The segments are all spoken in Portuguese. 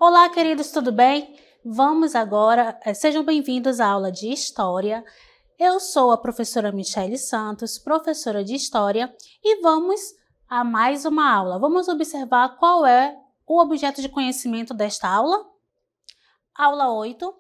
Olá, queridos, tudo bem? Vamos agora, sejam bem-vindos à aula de História. Eu sou a professora Michele Santos, professora de História, e vamos a mais uma aula. Vamos observar qual é o objeto de conhecimento desta aula? Aula 8,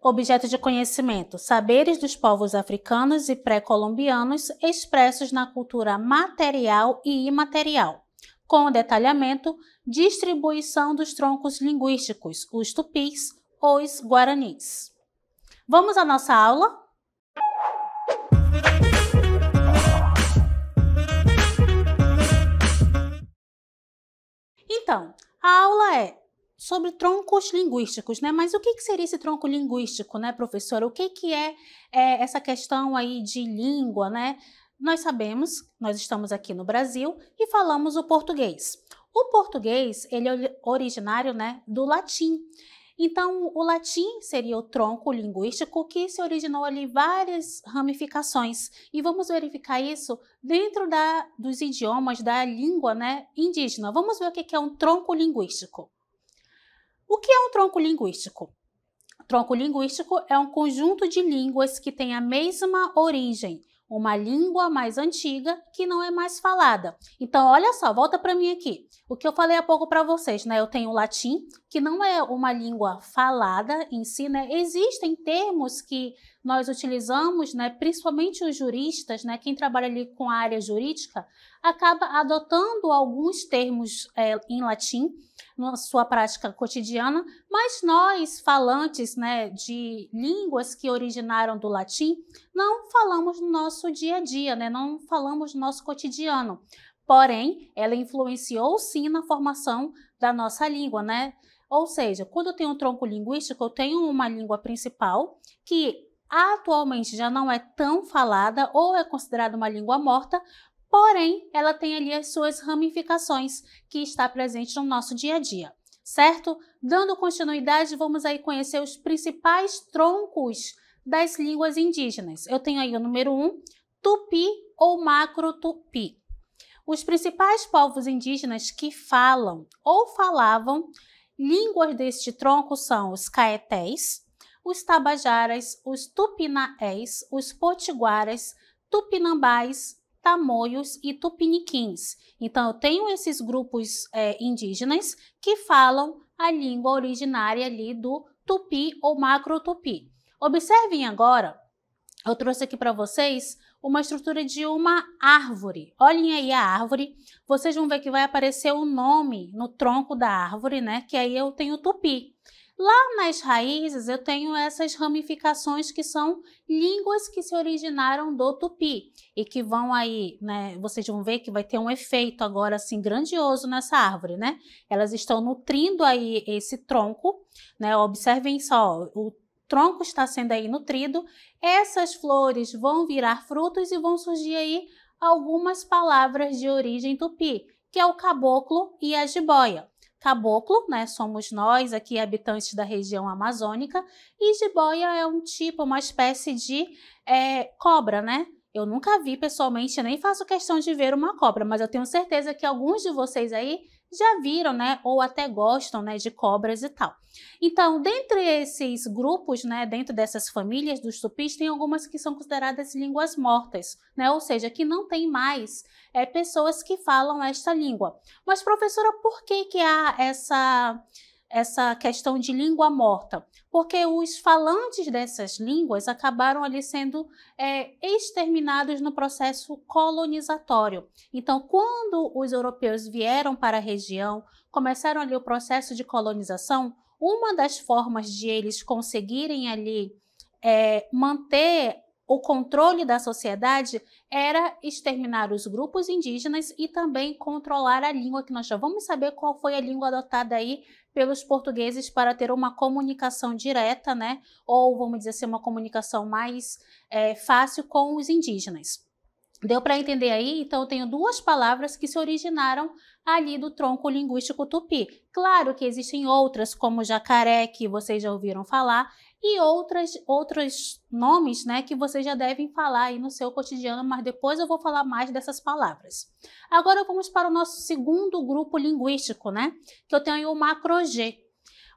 objeto de conhecimento, saberes dos povos africanos e pré-colombianos expressos na cultura material e imaterial, com detalhamento, distribuição dos troncos linguísticos, os tupis ou os guaranis. Vamos à nossa aula? Então, a aula é sobre troncos linguísticos, né? Mas o que seria esse tronco linguístico, né, professora? O que é essa questão aí de língua, né? Nós sabemos, nós estamos aqui no Brasil e falamos o português. O português, ele é originário, né, do latim. Então, o latim seria o tronco linguístico que se originou ali várias ramificações. E vamos verificar isso dentro dos idiomas da língua, né, indígena. Vamos ver o que é um tronco linguístico. O que é um tronco linguístico? Tronco linguístico é um conjunto de línguas que tem a mesma origem, uma língua mais antiga que não é mais falada. Então, olha só, volta para mim aqui. O que eu falei há pouco para vocês, né? Eu tenho o latim, que não é uma língua falada em si, né? Existem termos que nós utilizamos, né? Principalmente os juristas, né? Quem trabalha ali com a área jurídica, acaba adotando alguns termos em latim, na sua prática cotidiana, mas nós, falantes, né, de línguas que originaram do latim, não falamos no nosso dia a dia, né, não falamos no nosso cotidiano. Porém, ela influenciou sim na formação da nossa língua, né? Ou seja, quando eu tenho um tronco linguístico, eu tenho uma língua principal que atualmente já não é tão falada ou é considerada uma língua morta, porém, ela tem ali as suas ramificações que está presente no nosso dia a dia, certo? Dando continuidade, vamos aí conhecer os principais troncos das línguas indígenas. Eu tenho aí o número 1, Tupi ou Macro-Tupi. Os principais povos indígenas que falam ou falavam línguas deste tronco são os caetés, os tabajaras, os tupinaés, os potiguaras, tupinambás, tamoios e tupiniquins. Então, eu tenho esses grupos indígenas que falam a língua originária ali do tupi ou macro-tupi. Observem agora, eu trouxe aqui para vocês uma estrutura de uma árvore. Olhem aí a árvore, vocês vão ver que vai aparecer o nome no tronco da árvore, né? Que aí eu tenho tupi. Lá nas raízes eu tenho essas ramificações que são línguas que se originaram do tupi e que vão aí, né, vocês vão ver que vai ter um efeito agora assim grandioso nessa árvore, né? Elas estão nutrindo aí esse tronco, né? Observem só, o tronco está sendo aí nutrido, essas flores vão virar frutos e vão surgir aí algumas palavras de origem tupi, que é o caboclo e a jiboia. Caboclo, né, somos nós aqui habitantes da região amazônica, e jiboia é um tipo, uma espécie de cobra, né? Eu nunca vi pessoalmente, nem faço questão de ver uma cobra, mas eu tenho certeza que alguns de vocês aí já viram, né, ou até gostam, né, de cobras e tal. Então, dentre esses grupos, né, dentro dessas famílias dos tupis, tem algumas que são consideradas línguas mortas, né, ou seja, que não tem mais pessoas que falam esta língua. Mas, professora, por que há essa questão de língua morta? Porque os falantes dessas línguas acabaram ali sendo exterminados no processo colonizatório. Então, quando os europeus vieram para a região, começaram ali o processo de colonização, uma das formas de eles conseguirem ali manter o controle da sociedade era exterminar os grupos indígenas e também controlar a língua, que nós já vamos saber qual foi a língua adotada aí pelos portugueses para ter uma comunicação direta, né? Ou vamos dizer assim, uma comunicação mais fácil com os indígenas. Deu para entender aí? Então, eu tenho duas palavras que se originaram ali do tronco linguístico tupi. Claro que existem outras, como jacaré, que vocês já ouviram falar, e outros nomes, né, que vocês já devem falar aí no seu cotidiano, mas depois eu vou falar mais dessas palavras. Agora vamos para o nosso segundo grupo linguístico, né, que eu tenho aí o macro-G.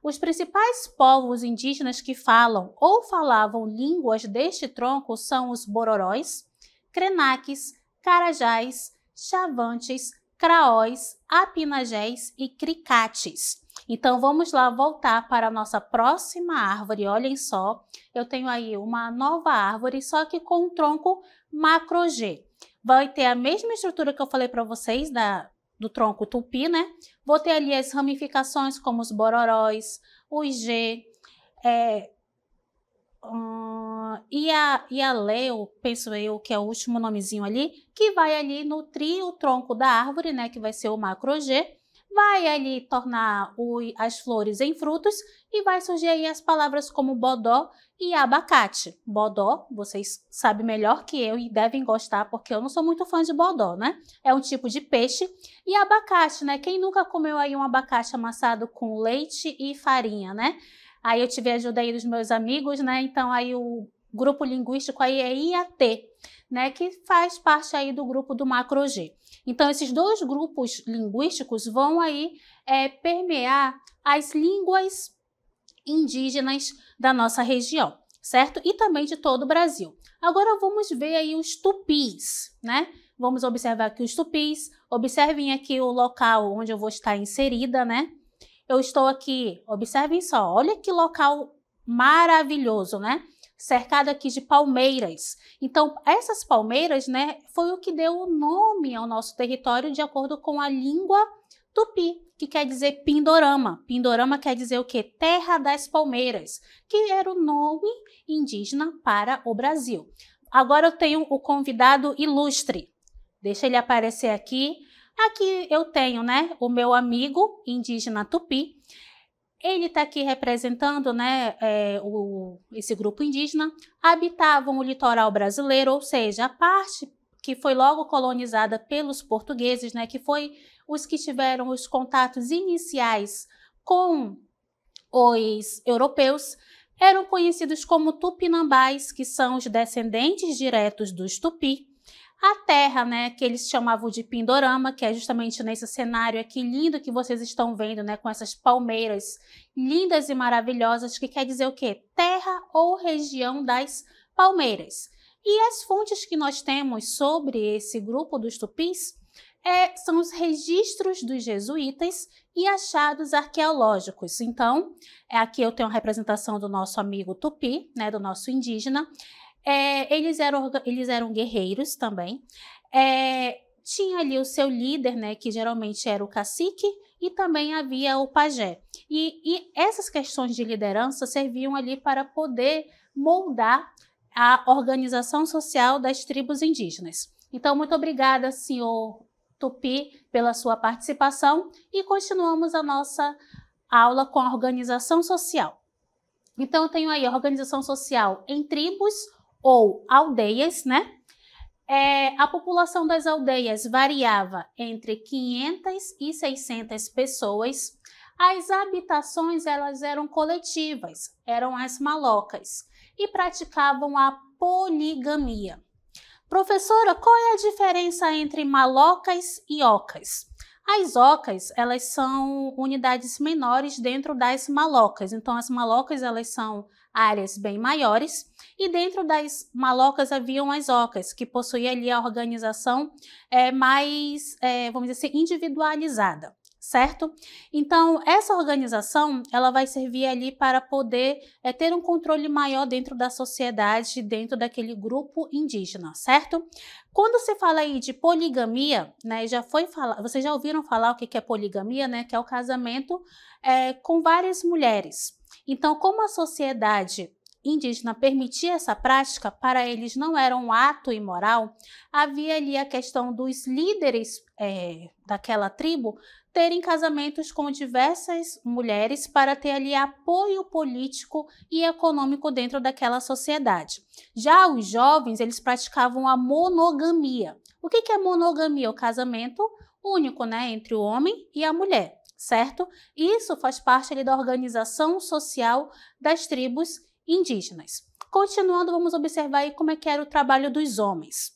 Os principais povos indígenas que falam ou falavam línguas deste tronco são os bororóis, krenaques, carajás, chavantes, craóis, apinagés e cricates. Então, vamos lá voltar para a nossa próxima árvore. Olhem só, eu tenho aí uma nova árvore, só que com um tronco macro-G. Vai ter a mesma estrutura que eu falei para vocês do tronco tupi, né? Vou ter ali as ramificações como os bororóis, os G, e a leu, penso eu, que é o último nomezinho ali, que vai ali nutrir o tronco da árvore, né? Que vai ser o macro-G. Vai ali tornar as flores em frutos e vai surgir aí as palavras como bodó e abacate. Bodó, vocês sabem melhor que eu e devem gostar, porque eu não sou muito fã de bodó, né? É um tipo de peixe. E abacate, né? Quem nunca comeu aí um abacate amassado com leite e farinha, né? Aí eu tive a ajuda aí dos meus amigos, né? Então aí o grupo linguístico aí é IAT, né? Que faz parte aí do grupo do macro-G. Então, esses dois grupos linguísticos vão aí permear as línguas indígenas da nossa região, certo? E também de todo o Brasil. Agora, vamos ver aí os tupis, né? Vamos observar aqui os tupis. Observem aqui o local onde eu vou estar inserida, né? Eu estou aqui, observem só, olha que local maravilhoso, né? Cercado aqui de palmeiras. Então, essas palmeiras, né, foi o que deu o nome ao nosso território de acordo com a língua tupi, que quer dizer Pindorama. Pindorama quer dizer o quê? Terra das palmeiras, que era o nome indígena para o Brasil. Agora eu tenho o convidado ilustre. Deixa ele aparecer aqui. Aqui eu tenho, né, o meu amigo indígena tupi. Ele está aqui representando, né, esse grupo indígena. Habitavam o litoral brasileiro, ou seja, a parte que foi logo colonizada pelos portugueses, né, que foi os que tiveram os contatos iniciais com os europeus, eram conhecidos como tupinambás, que são os descendentes diretos dos tupi. A terra, né, que eles chamavam de Pindorama, que é justamente nesse cenário aqui lindo que vocês estão vendo, né, com essas palmeiras lindas e maravilhosas, que quer dizer o quê? Terra ou região das palmeiras. E as fontes que nós temos sobre esse grupo dos tupis são os registros dos jesuítas e achados arqueológicos. Então, aqui eu tenho a representação do nosso amigo tupi, né, do nosso indígena. Eles eram guerreiros também. Tinha ali o seu líder, né, que geralmente era o cacique, e também havia o pajé. E essas questões de liderança serviam ali para poder moldar a organização social das tribos indígenas. Então, muito obrigada, senhor Tupi, pela sua participação, e continuamos a nossa aula com a organização social. Então, eu tenho aí a organização social em tribos ou aldeias, né? A população das aldeias variava entre 500 e 600 pessoas. As habitações, elas eram coletivas, eram as malocas, e praticavam a poligamia. Professora, qual é a diferença entre malocas e ocas? As ocas, elas são unidades menores dentro das malocas. Então, as malocas, elas são áreas bem maiores, e dentro das malocas haviam as ocas, que possuíam ali a organização mais, vamos dizer assim, individualizada, certo? Então, essa organização, ela vai servir ali para poder ter um controle maior dentro da sociedade, dentro daquele grupo indígena, certo? Quando se fala aí de poligamia, né, vocês já ouviram falar o que é poligamia, né, que é o casamento com várias mulheres. Então, como a sociedade indígena permitia essa prática, para eles não era um ato imoral, havia ali a questão dos líderes daquela tribo terem casamentos com diversas mulheres para ter ali apoio político e econômico dentro daquela sociedade. Já os jovens, eles praticavam a monogamia. O que é monogamia? O casamento único, né, entre o homem e a mulher, certo? Isso faz parte ali da organização social das tribos indígenas. Continuando, vamos observar aí como é que era o trabalho dos homens.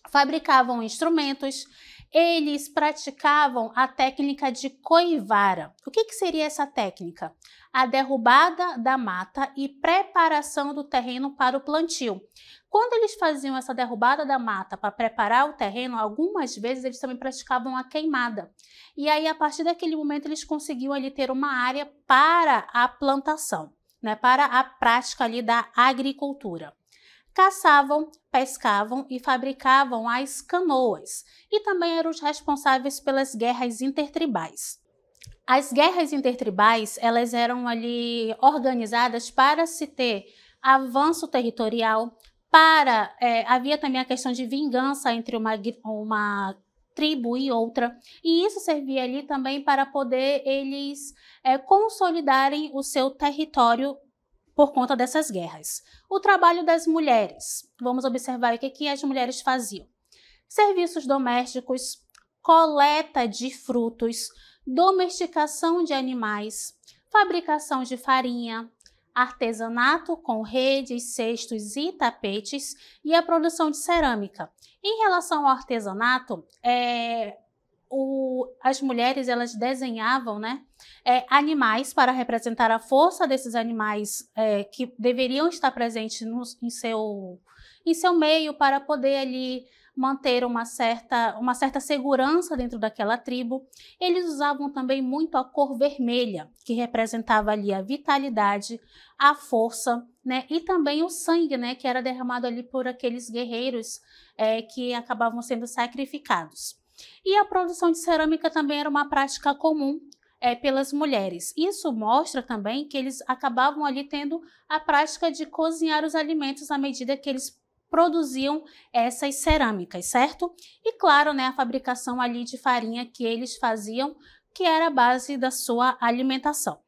Fabricavam instrumentos, eles praticavam a técnica de coivara. O que seria essa técnica? A derrubada da mata e preparação do terreno para o plantio. Quando eles faziam essa derrubada da mata para preparar o terreno, algumas vezes eles também praticavam a queimada. E aí, a partir daquele momento, eles conseguiam ali ter uma área para a plantação, né, para a prática ali da agricultura. Caçavam, pescavam e fabricavam as canoas, e também eram os responsáveis pelas guerras intertribais. As guerras intertribais, elas eram ali organizadas para se ter avanço territorial, havia também a questão de vingança entre uma tribo e outra, e isso servia ali também para poder eles consolidarem o seu território por conta dessas guerras. O trabalho das mulheres. Vamos observar o que as mulheres faziam. Serviços domésticos, coleta de frutos, domesticação de animais, fabricação de farinha, artesanato com redes, cestos e tapetes e a produção de cerâmica. Em relação ao artesanato, as mulheres elas desenhavam, né, animais para representar a força desses animais que deveriam estar presentes em seu meio para poder ali manter uma certa segurança dentro daquela tribo. Eles usavam também muito a cor vermelha, que representava ali a vitalidade, a força, né, e também o sangue, né, que era derramado ali por aqueles guerreiros que acabavam sendo sacrificados. E a produção de cerâmica também era uma prática comum pelas mulheres. Isso mostra também que eles acabavam ali tendo a prática de cozinhar os alimentos à medida que eles produziam essas cerâmicas, certo? E claro, né, a fabricação ali de farinha que eles faziam, que era a base da sua alimentação.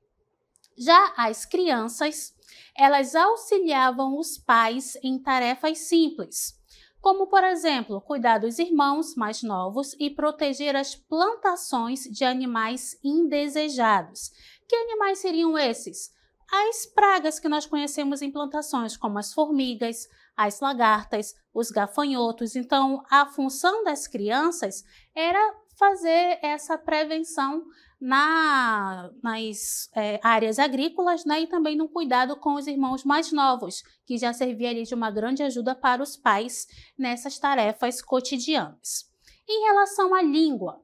Já as crianças, elas auxiliavam os pais em tarefas simples, como, por exemplo, cuidar dos irmãos mais novos e proteger as plantações de animais indesejados. Que animais seriam esses? As pragas que nós conhecemos em plantações, como as formigas, as lagartas, os gafanhotos. Então, a função das crianças era fazer essa prevenção nas áreas agrícolas, né, e também no cuidado com os irmãos mais novos, que já servia ali de uma grande ajuda para os pais nessas tarefas cotidianas. Em relação à língua,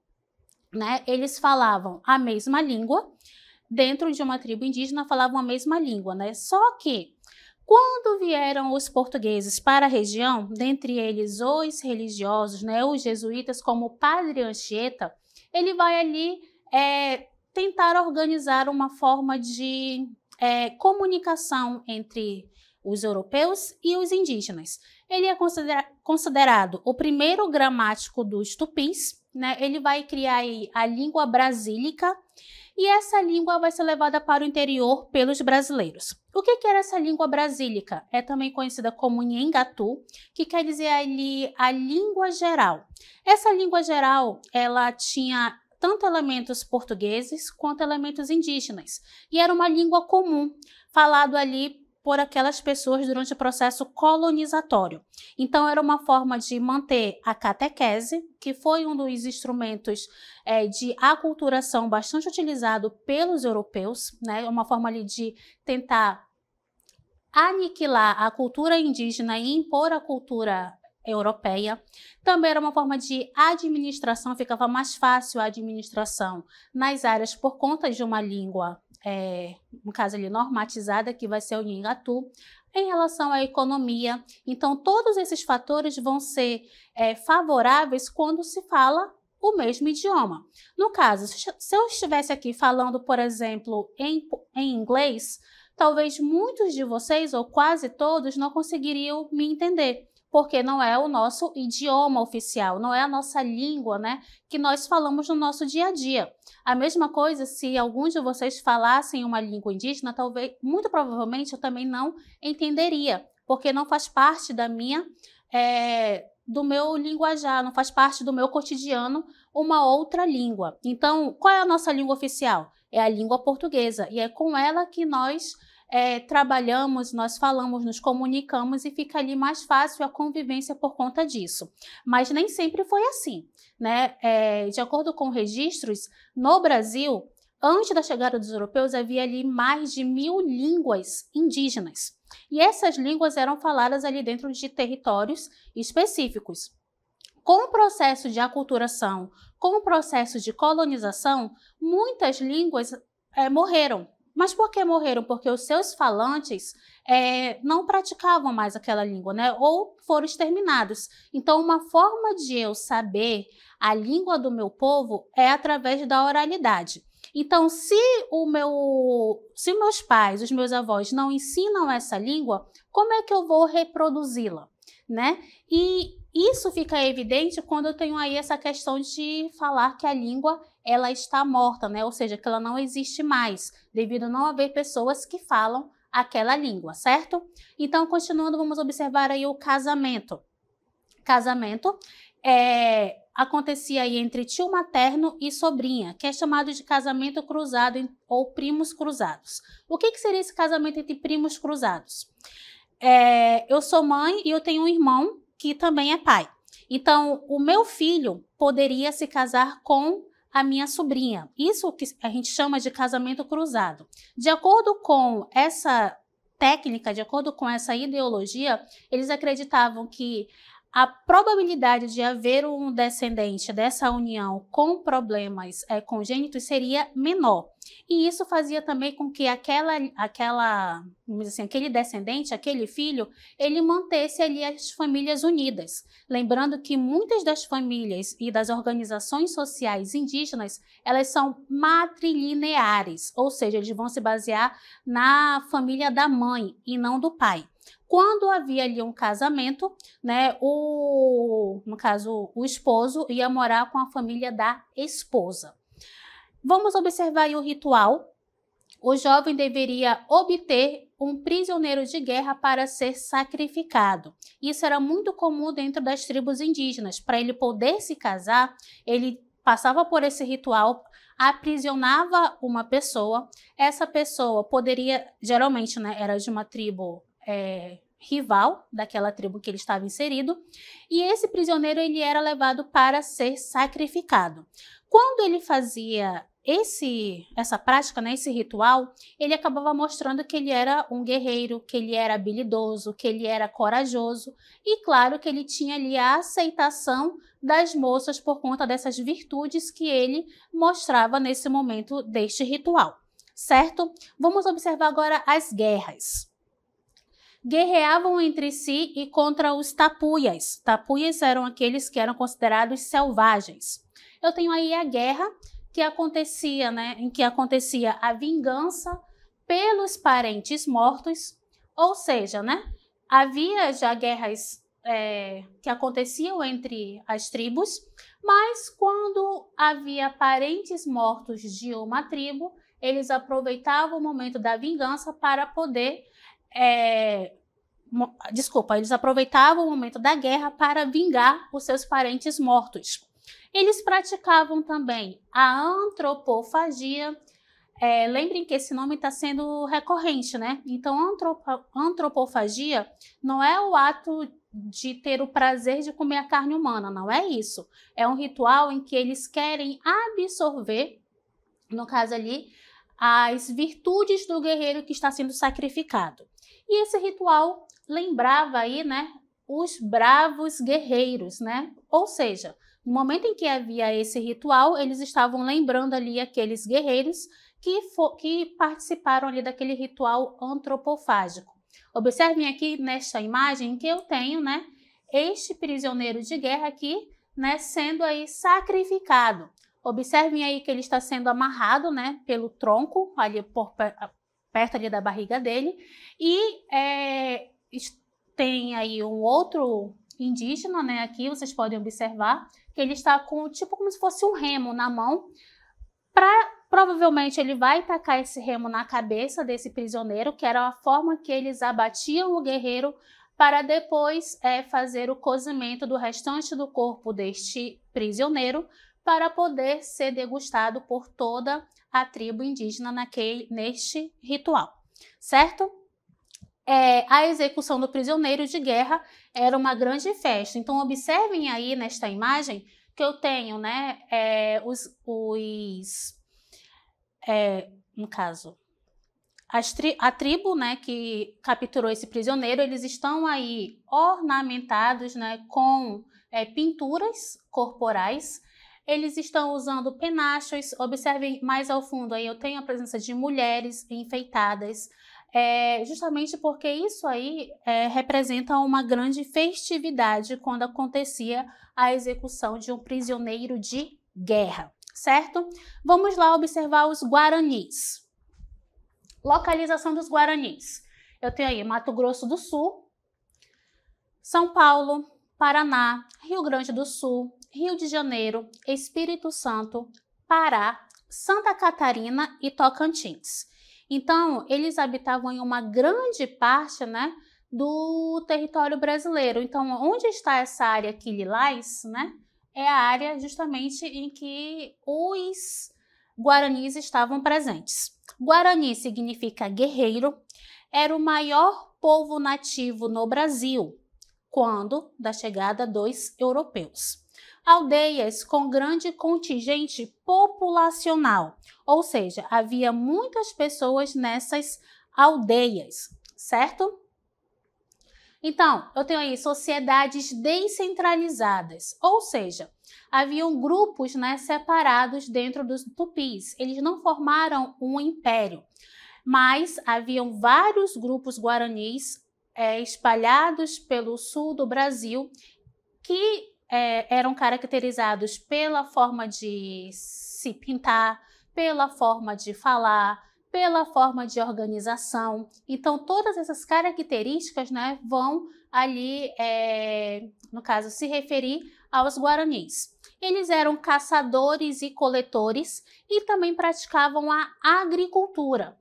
né, eles falavam a mesma língua, dentro de uma tribo indígena falavam a mesma língua, né, só que quando vieram os portugueses para a região, dentre eles os religiosos, né, os jesuítas, como o Padre Anchieta, ele vai ali tentar organizar uma forma de comunicação entre os europeus e os indígenas. Ele é considerado o primeiro gramático dos tupis, né? Ele vai criar aí a língua brasílica, e essa língua vai ser levada para o interior pelos brasileiros. O que era essa língua brasílica? É também conhecida como Nhengatu, que quer dizer ali a língua geral. Essa língua geral, ela tinha tanto elementos portugueses quanto elementos indígenas, e era uma língua comum, falado ali por aquelas pessoas durante o processo colonizatório. Então, era uma forma de manter a catequese, que foi um dos instrumentos de aculturação bastante utilizado pelos europeus, né? Uma forma ali de tentar aniquilar a cultura indígena e impor a cultura europeia. Também era uma forma de administração, ficava mais fácil a administração nas áreas por conta de uma língua, no caso ali normatizada, que vai ser o Nhengatu. Em relação à economia, então todos esses fatores vão ser favoráveis quando se fala o mesmo idioma. No caso, se eu estivesse aqui falando, por exemplo, em inglês, talvez muitos de vocês, ou quase todos, não conseguiriam me entender, porque não é o nosso idioma oficial, não é a nossa língua, né, que nós falamos no nosso dia a dia. A mesma coisa se alguns de vocês falassem uma língua indígena, talvez, muito provavelmente, eu também não entenderia, porque não faz parte do meu linguajar, não faz parte do meu cotidiano uma outra língua. Então, qual é a nossa língua oficial? É a língua portuguesa, e é com ela que nós trabalhamos, nós falamos, nos comunicamos e fica ali mais fácil a convivência por conta disso. Mas nem sempre foi assim, né? De acordo com registros, no Brasil, antes da chegada dos europeus, havia ali mais de 1.000 línguas indígenas. E essas línguas eram faladas ali dentro de territórios específicos. Com o processo de aculturação, com o processo de colonização, muitas línguas morreram. Mas por que morreram? Porque os seus falantes não praticavam mais aquela língua, né? Ou foram exterminados. Então, uma forma de eu saber a língua do meu povo é através da oralidade. Então, se meus pais, os meus avós não ensinam essa língua, como é que eu vou reproduzi-la, né? E isso fica evidente quando eu tenho aí essa questão de falar que a língua ela está morta, né? Ou seja, que ela não existe mais, devido a não haver pessoas que falam aquela língua, certo? Então, continuando, vamos observar aí o casamento. Casamento acontecia aí entre tio materno e sobrinha, que é chamado de casamento cruzado ou primos cruzados. O que seria esse casamento entre primos cruzados? Eu sou mãe e eu tenho um irmão que também é pai. Então, o meu filho poderia se casar com a minha sobrinha. Isso que a gente chama de casamento cruzado. De acordo com essa técnica, de acordo com essa ideologia, eles acreditavam que a probabilidade de haver um descendente dessa união com problemas congênitos seria menor. E isso fazia também com que vamos dizer assim, aquele descendente, aquele filho, ele mantesse ali as famílias unidas. Lembrando que muitas das famílias e das organizações sociais indígenas, elas são matrilineares, ou seja, eles vão se basear na família da mãe e não do pai. Quando havia ali um casamento, né, no caso, o esposo ia morar com a família da esposa. Vamos observar aí o ritual. O jovem deveria obter um prisioneiro de guerra para ser sacrificado. Isso era muito comum dentro das tribos indígenas. Para ele poder se casar, ele passava por esse ritual, aprisionava uma pessoa. Essa pessoa poderia, geralmente, né, era de uma tribo rival daquela tribo que ele estava inserido, e esse prisioneiro ele era levado para ser sacrificado. Quando ele fazia essa prática, né, esse ritual, ele acabava mostrando que ele era um guerreiro, que ele era habilidoso, que ele era corajoso e, claro, que ele tinha ali a aceitação das moças por conta dessas virtudes que ele mostrava nesse momento deste ritual, certo? Vamos observar agora as guerras. Guerreavam entre si e contra os tapuias. Tapuias eram aqueles que eram considerados selvagens. Eu tenho aí a guerra que acontecia, né, em que acontecia a vingança pelos parentes mortos, ou seja, né, havia já guerras que aconteciam entre as tribos, mas quando havia parentes mortos de uma tribo, eles aproveitavam o momento da vingança para poder eles aproveitavam o momento da guerra para vingar os seus parentes mortos. Eles praticavam também a antropofagia. Lembrem que esse nome está sendo recorrente, né? Então, antropofagia não é o ato de ter o prazer de comer a carne humana, não é isso. É um ritual em que eles querem absorver, no caso ali, as virtudes do guerreiro que está sendo sacrificado. E esse ritual lembrava aí, né, os bravos guerreiros, né? Ou seja, no momento em que havia esse ritual, eles estavam lembrando ali aqueles guerreiros que participaram ali daquele ritual antropofágico. Observem aqui nesta imagem que eu tenho, né, este prisioneiro de guerra aqui, né, sendo aí sacrificado. Observem aí que ele está sendo amarrado, né, pelo tronco, ali perto ali da barriga dele, e tem aí um outro indígena, né, aqui vocês podem observar que ele está com tipo como se fosse um remo na mão. Provavelmente ele vai tacar esse remo na cabeça desse prisioneiro, que era a forma que eles abatiam o guerreiro para depois fazer o cozimento do restante do corpo deste prisioneiro para poder ser degustado por toda a tribo indígena neste ritual. certo? A execução do prisioneiro de guerra era uma grande festa. Então, observem aí nesta imagem que eu tenho, né, no caso, a tribo, né, que capturou esse prisioneiro, eles estão aí ornamentados, né, com pinturas corporais. Eles estão usando penachos. Observem mais ao fundo, aí eu tenho a presença de mulheres enfeitadas, justamente porque isso aí representa uma grande festividade quando acontecia a execução de um prisioneiro de guerra, certo? Vamos lá observar os guaranis. Localização dos guaranis. Eu tenho aí Mato Grosso do Sul, São Paulo, Paraná, Rio Grande do Sul, Rio de Janeiro, Espírito Santo, Pará, Santa Catarina e Tocantins. Então, eles habitavam em uma grande parte, né, do território brasileiro. Então, onde está essa área aqui lilás, né, é a área justamente em que os guaranis estavam presentes. Guarani significa guerreiro, era o maior povo nativo no Brasil quando da chegada dos europeus. Aldeias com grande contingente populacional, ou seja, havia muitas pessoas nessas aldeias, certo? Então, eu tenho aí sociedades descentralizadas, ou seja, haviam grupos, né, separados dentro dos tupis. Eles não formaram um império, mas haviam vários grupos guaranis espalhados pelo sul do Brasil que eram caracterizados pela forma de se pintar, pela forma de falar, pela forma de organização. Então, todas essas características, né, vão ali, no caso, se referir aos guaranis. Eles eram caçadores e coletores e também praticavam a agricultura,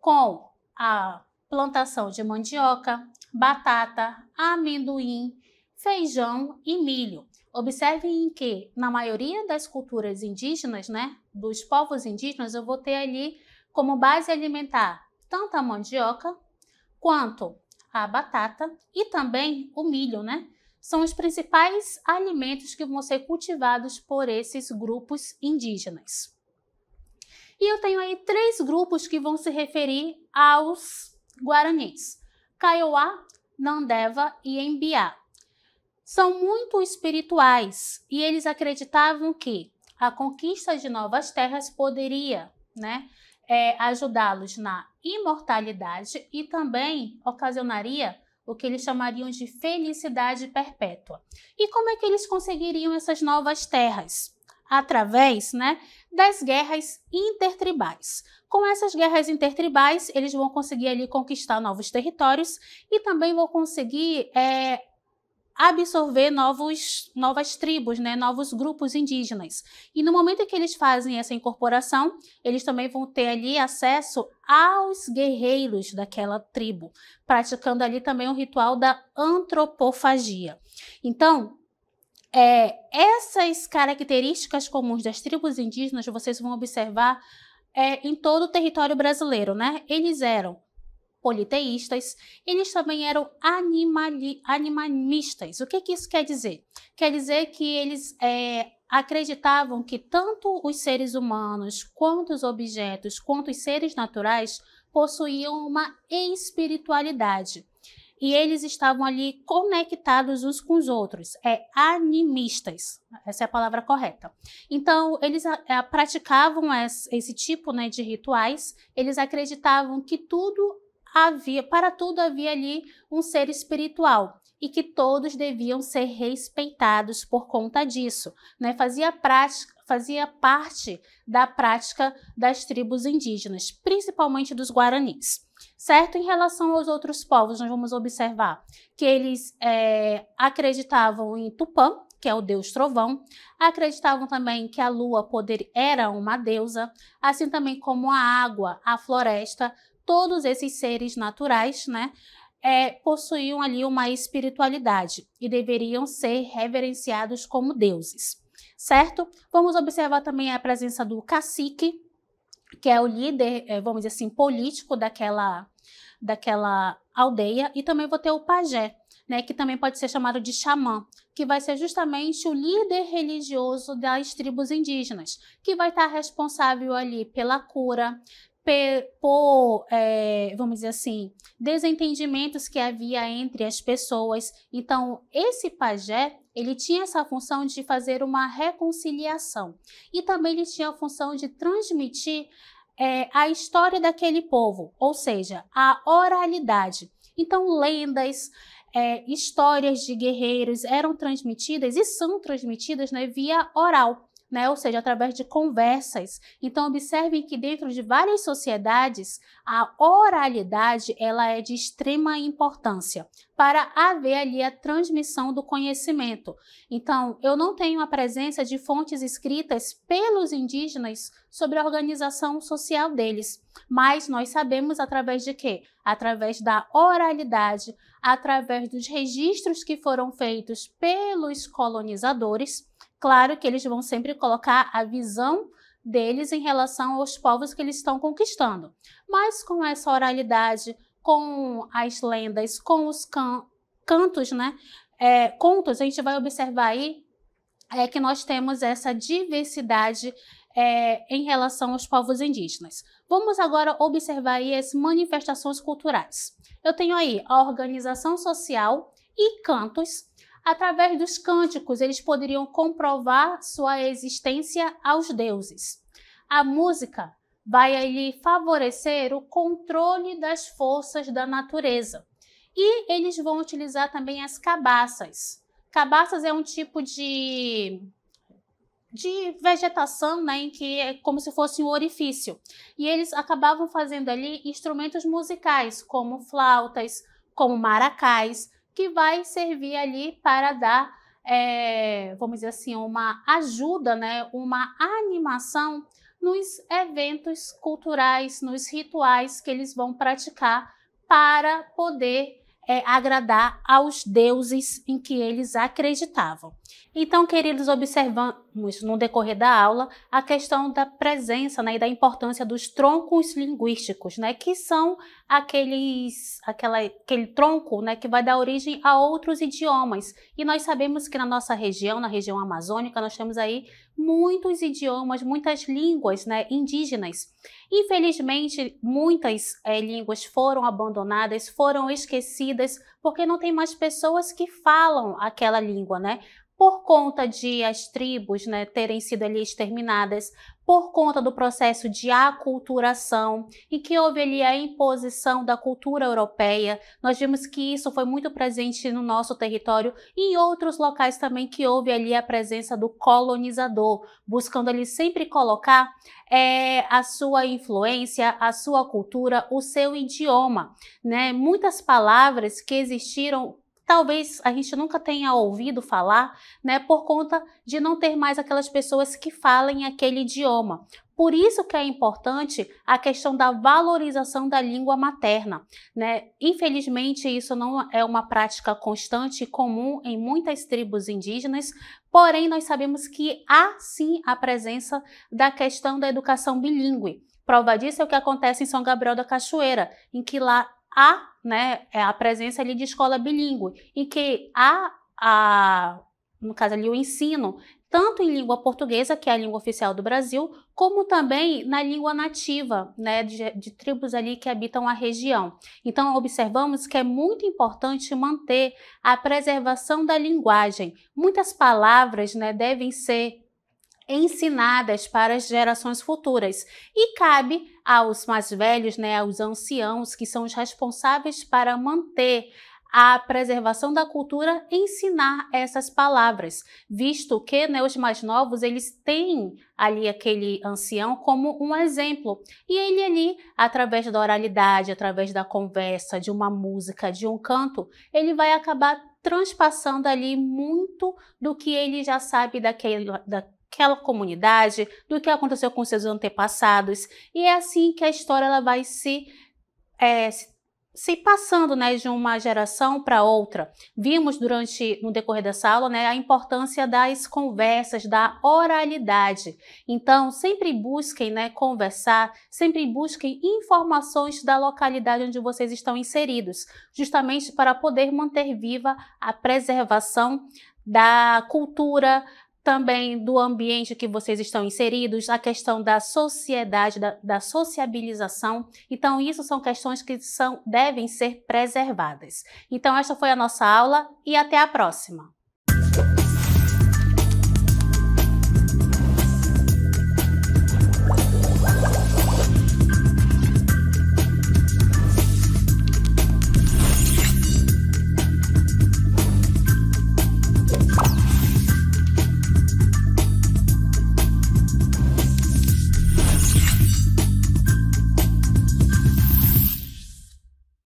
com a plantação de mandioca, batata, amendoim, feijão e milho. Observem que na maioria das culturas indígenas, né, dos povos indígenas, eu vou ter ali como base alimentar tanto a mandioca quanto a batata e também o milho, né? São os principais alimentos que vão ser cultivados por esses grupos indígenas. E eu tenho aí 3 grupos que vão se referir aos guaranis: Kaiowá, Nandeva e Embiá. São muito espirituais e eles acreditavam que a conquista de novas terras poderia, né, ajudá-los na imortalidade e também ocasionaria o que eles chamariam de felicidade perpétua. E como é que eles conseguiriam essas novas terras? Através, né, das guerras intertribais. Com essas guerras intertribais, eles vão conseguir ali conquistar novos territórios e também vão conseguir absorver novas tribos, né, novos grupos indígenas. E no momento em que eles fazem essa incorporação, eles também vão ter ali acesso aos guerreiros daquela tribo, praticando ali também o ritual da antropofagia. Então, essas características comuns das tribos indígenas vocês vão observar em todo o território brasileiro, né? Eles eram politeístas, eles também eram animistas. O que isso quer dizer? Quer dizer que eles acreditavam que tanto os seres humanos, quanto os objetos, quanto os seres naturais possuíam uma espiritualidade. E eles estavam ali conectados uns com os outros, animistas, essa é a palavra correta. Então, eles praticavam esse tipo, né, de rituais, eles acreditavam que para tudo havia ali um ser espiritual e que todos deviam ser respeitados por conta disso, né? Fazia parte da prática das tribos indígenas, principalmente dos guaranis, certo? Em relação aos outros povos, nós vamos observar que eles acreditavam em Tupã, que é o deus trovão, acreditavam também que a lua era uma deusa, assim também como a água, a floresta. Todos esses seres naturais, né, possuíam ali uma espiritualidade e deveriam ser reverenciados como deuses, certo? Vamos observar também a presença do cacique, que é o líder, vamos dizer assim, político daquela aldeia, e também vou ter o pajé, né, que também pode ser chamado de xamã, que vai ser justamente o líder religioso das tribos indígenas, que vai estar responsável ali pela cura, vamos dizer assim, desentendimentos que havia entre as pessoas. Então, esse pajé, ele tinha essa função de fazer uma reconciliação, e também ele tinha a função de transmitir a história daquele povo, ou seja, a oralidade. Então, lendas, histórias de guerreiros eram transmitidas e são transmitidas, né, via oral, né, ou seja, através de conversas. Então, observem que dentro de várias sociedades, a oralidade ela é de extrema importância para haver ali a transmissão do conhecimento. Então, eu não tenho a presença de fontes escritas pelos indígenas sobre a organização social deles, mas nós sabemos através de quê? Através da oralidade, através dos registros que foram feitos pelos colonizadores. Claro que eles vão sempre colocar a visão deles em relação aos povos que eles estão conquistando. Mas com essa oralidade, com as lendas, com os cantos, né? Contos, a gente vai observar aí que nós temos essa diversidade em relação aos povos indígenas. Vamos agora observar aí as manifestações culturais. Eu tenho aí a organização social e cantos. Através dos cânticos, eles poderiam comprovar sua existência aos deuses. A música vai ali favorecer o controle das forças da natureza. E eles vão utilizar também as cabaças. Cabaças é um tipo de vegetação, né, em que é como se fosse um orifício. E eles acabavam fazendo ali instrumentos musicais, como flautas, como maracás, que vai servir ali para dar, vamos dizer assim, uma ajuda, né, uma animação nos eventos culturais, nos rituais que eles vão praticar para poder agradar aos deuses em que eles acreditavam. Então, queridos, observamos no decorrer da aula a questão da presença, né, e da importância dos troncos linguísticos, né, que são aquele tronco, né, que vai dar origem a outros idiomas. E nós sabemos que na nossa região, na região amazônica, nós temos aí muitos idiomas, muitas línguas, né, indígenas. Infelizmente, muitas línguas foram abandonadas, foram esquecidas, porque não tem mais pessoas que falam aquela língua, né? Por conta de as tribos, né, terem sido ali exterminadas, por conta do processo de aculturação, em que houve ali a imposição da cultura europeia. Nós vimos que isso foi muito presente no nosso território e em outros locais também que houve ali a presença do colonizador, buscando ali sempre colocar a sua influência, a sua cultura, o seu idioma, né? Muitas palavras que existiram talvez a gente nunca tenha ouvido falar, né, por conta de não ter mais aquelas pessoas que falem aquele idioma. Por isso que é importante a questão da valorização da língua materna, né? Infelizmente, isso não é uma prática constante e comum em muitas tribos indígenas, porém, nós sabemos que há sim a presença da questão da educação bilíngue. Prova disso é o que acontece em São Gabriel da Cachoeira, em que lá há, né, a presença ali de escola bilíngue, em que há, no caso ali, o ensino, tanto em língua portuguesa, que é a língua oficial do Brasil, como também na língua nativa, né, de tribos ali que habitam a região. Então, observamos que é muito importante manter a preservação da linguagem. Muitas palavras, né, devem ser ensinadas para as gerações futuras e cabe aos mais velhos, né, aos anciãos, que são os responsáveis para manter a preservação da cultura, ensinar essas palavras, visto que, né, os mais novos, eles têm ali aquele ancião como um exemplo, e ele ali, através da oralidade, através da conversa, de uma música, de um canto, ele vai acabar transpassando ali muito do que ele já sabe daquela comunidade, do que aconteceu com seus antepassados, e é assim que a história ela vai se se passando, né, de uma geração para outra. Vimos no decorrer dessa aula, né, a importância das conversas, da oralidade. Então, sempre busquem, né, conversar, sempre busquem informações da localidade onde vocês estão inseridos, justamente para poder manter viva a preservação da cultura, também do ambiente que vocês estão inseridos, a questão da sociedade, da sociabilização. Então, isso são questões que devem ser preservadas. Então, esta foi a nossa aula e até a próxima!